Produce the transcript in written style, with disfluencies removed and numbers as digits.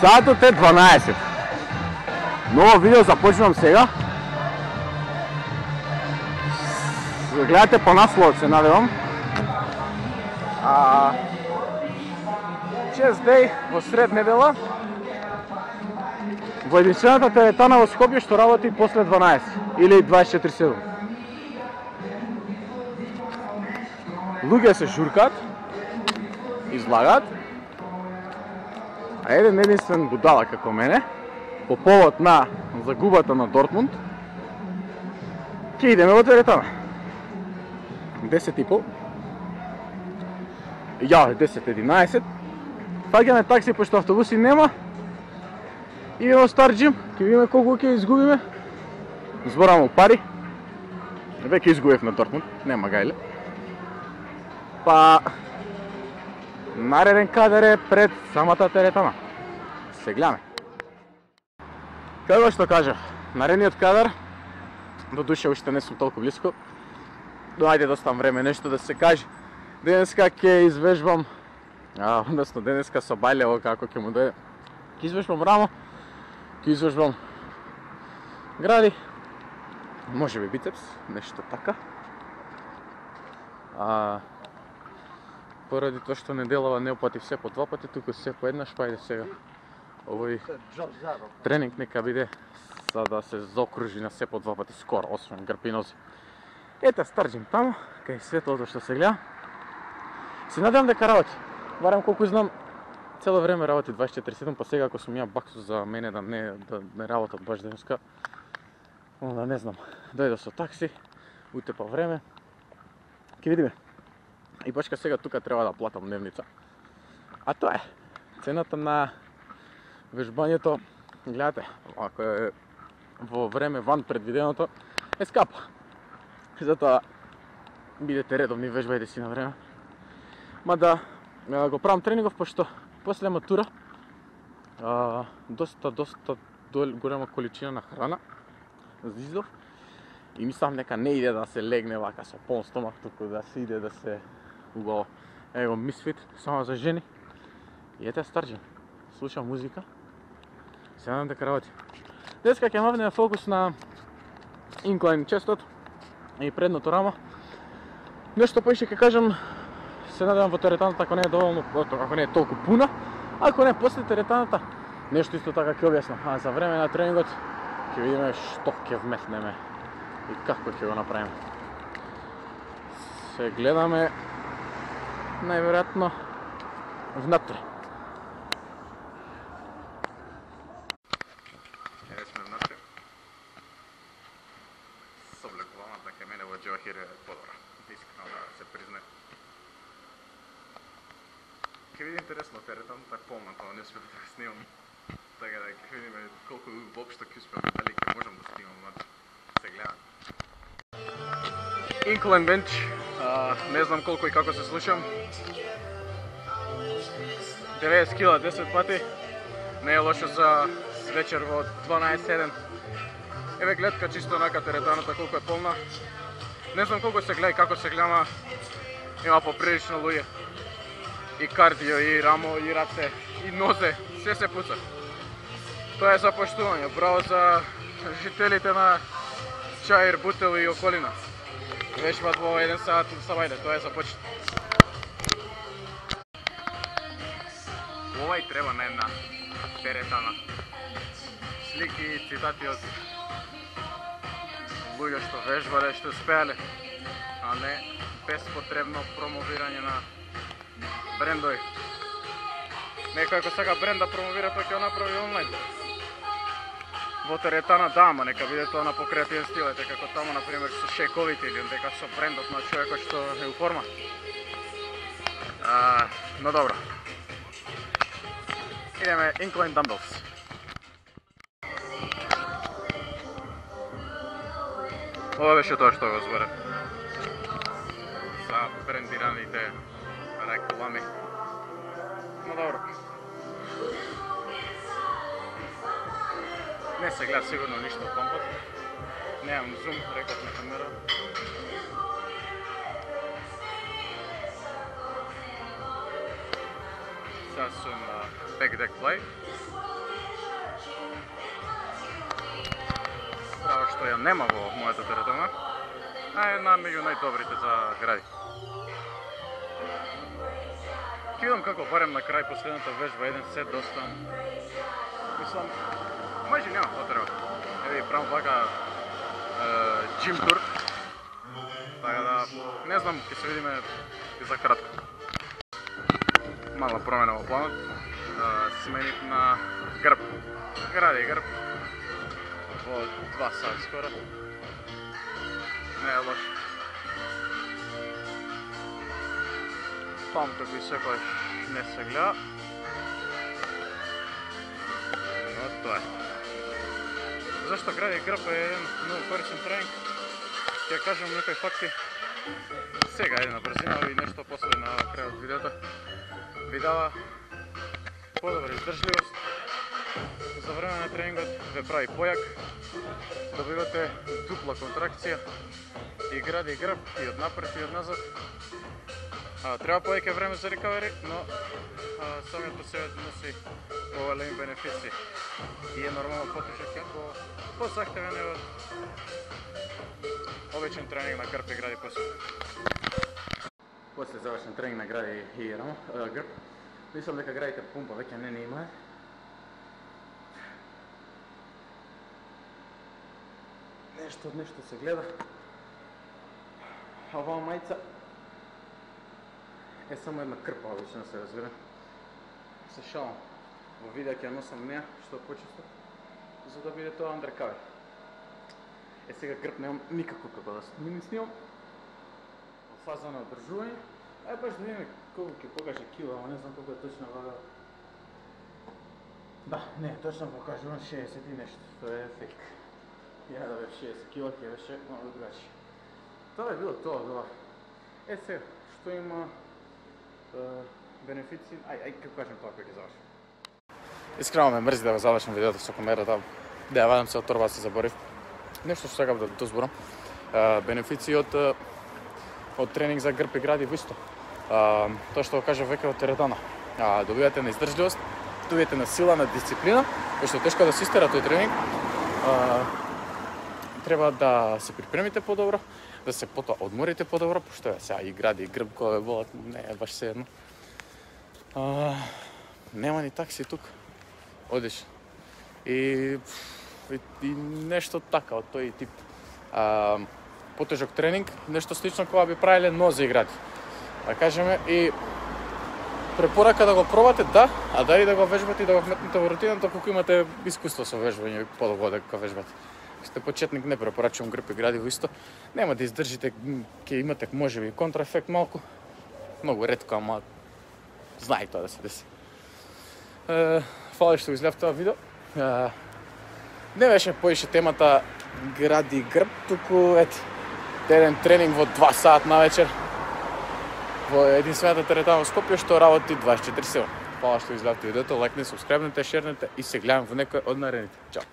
Сатот е 12. Ново видео започнувам сега. Гледате по насловот, се надевам. Chest Day во сред недела. Во единствената теретана во Скопје што работи после 12 или 24/7. Луѓе се журкат, излагат, а еден единствен будала како мене, по повод на загубата на Дортмунд, ќе идеме во теретана. 10:30. Ја, 10:11. Фаќаме такси, пошто автобуси нема. Идеме во Стар Джим, ќе видиме колку ќе изгубиме. Зборамо пари. Веќе изгубив на Дортмунд, нема гајле. Па нареден кадар е пред самата теретана. Се гледаме. Како што кажав, наредниот кадар, до душа уште не сум толку близко. Доајде да оставам време нешто да се каже. Денеска ќе извежбам, односно денеска со Бајлево како ќе му дојде. Ќе извежбам рамо, ќе извежбам гради, може би бицепс, нешто така. Поради тоа што неделава не опатив се по два пати, туку се по еднаш, па иде сега. Овој тренинг нека биде за да се заокружи на се по два пати скоро, освен грпинози. Ете, Старџим таму, кај светлото што се гледа. Се надевам дека работи. Барем колку знам, цело време работи 24/7, па сега ако сум ја баксу за мене да не работат баш денеска, onda не знам, дојде со такси, утепа време, ќе видиме. И башка сега тука треба да платам дневница. А тоа е, цената на вежбањето, гледате, ако е во време ван предвиденото, е скапа. Затоа бидете редовни, вежбајте си на време. Мада го правам тренингов, пошто после матура доста голема количина на храна зиздов и мислам дека не иде да се легне вака со полн стомак, туку да се иде да се убаво. Ево Misfit, само за жени. И ете Старџим, слушам музика. Се надам дека работи. Деска ќе мавнеме фокус на инклайн честот и предното рамо. Нешто поише ќе кажам, се надевам во теретаната, ако не е доволно, ако не е толку пуна, ако не после теретаната, нешто исто така ќе објаснам. А за време на тренингот ќе видиме што ќе вметнеме и како ќе го направиме. Се гледаме најверојатно внатре. Еве сме внатре. Соблекуваната кај мене во Джохир е подобра. Искрено да се признае. Ќе види интересно теретаната е полна, тоа не успев да го снимам. Така да ќе видиме колку воопшто ќе успеам, дали ќе можам да снимам, значи се гледам. Incline bench, не знам колку и како се слушам. 90 кила 10 пати, не е лошо за вечер во 12:07. Еве гледка чисто онака теретаната колку е полна. Не знам колку се гледа и како се гледа, има поприлично луѓе. И кардио, и рамо, и раце, и нозе, се пуца. Тоа е за поштување, браво за жителите на Чаир, Бутел и околина. Вежбат во 1 сат са Бајле, тоа е за почет. Ова и треба на една теретана. Слики и цитати од луѓе што вежбале, што успеале, а не безпотребно промовирање на брендови. Некој ако сака бренд да промовира, тој ќе го направи онлайн. Во теретана да, ама нека биде тоа на покреативен стил, ете како таму например со шековите или дека со брендот на човекот што е у форма. Но добро. Идеме Incline Dumbbells. Ова беше тоа што го зборев. За брендираните реклами. Но добро. Не се гледа сигурно ништо помпот. Немам зум, реков на камера. Сега сум back deck play. Право што ја нема во мојата теретона, а една меѓу најдобрите за гради. Ке видам како барем на крај последната вежба, еден сет доста. Мислам, може нема потреба. Еви, правам вака джим тур. Така да, не знам, ќе се видиме за кратко. Мала промена во планот. Сменив на грб. Гради грб. Во 2 сат скоро. Не е лош. Пам како и секојаш не се гледа. Но тоа е. Зашто гради грб е еден многу корисен тренинг? Ќе кажам некои факти сега, на брзина и нешто после на крајот видеото. Ви дава подобра издржливост, за време на тренингот ве прави појак, добивате дупла контракција и гради грб и од напред и од назад. Треба повеќе време за рекавери, но самиот по себе носи поголеми бенефиции и е нормално потежок како позахтевен од обичен тренинг на грб и гради после. После завршен тренинг на гради и грб, мислам дека градите пумпа веќе не имае. Нешто од нешто се гледа. А оваа мајца е само една крпа, обично се разбира. Се шалам. Во видео ќе ја носам неа, што почесто, за да биде тоа undercover. Сега грб немам никако како да снимам. Во фаза на одржување. Баш да видиме колку ќе покаже кила, ама не знам колку е точна вага. Да, не, точно покажувам 60 и нешто, тоа е фейк. Ја да бе 60 кила, ќе беше малку другачи. Тоа е било тоа од ова. Сега, што има бенефици, како кажем тоа кој ќе завршим. Искрено ме мрзи да го завршам видеото со камерата, да ја вадам се од торба, се заборив. Нешто што сакав да дозборам. Бенефици од тренинг за грб и гради во исто. Тоа што го кажав веќе од теретона. Добивате на издржливост, добивате на сила, на дисциплина, пошто е тешко да се истера тој тренинг. Треба да се припремите подобро, да се потоа одморите подобро, пошто е сега и гради и грб кога ве болат, не е баш се едно. Нема ни такси тук. Одиш. И нешто така од тој тип потежок тренинг, нешто слично кога би правиле нозе и гради. Да кажеме, и препорака да го пробате, да, а дали да го вежбате и да го вметнете во рутината колку имате искуство со вежбање, подолго да го вежбате. Сте почетник, не препорачувам грб и гради во исто. Нема да издржите, ќе имате можеби контраефект малку. Многу ретко, ама знај тоа да се деси. Фала што го изгледав тоа видео. Не беше поише темата гради и грб, туку еден тренинг во 2 сат на вечер во единствената теретона во Скопје што работи 24/7. Фала што изгледавте видеото, лајкнете, субскрајбнете, шернете и се гледам во некој од наредните. Чао!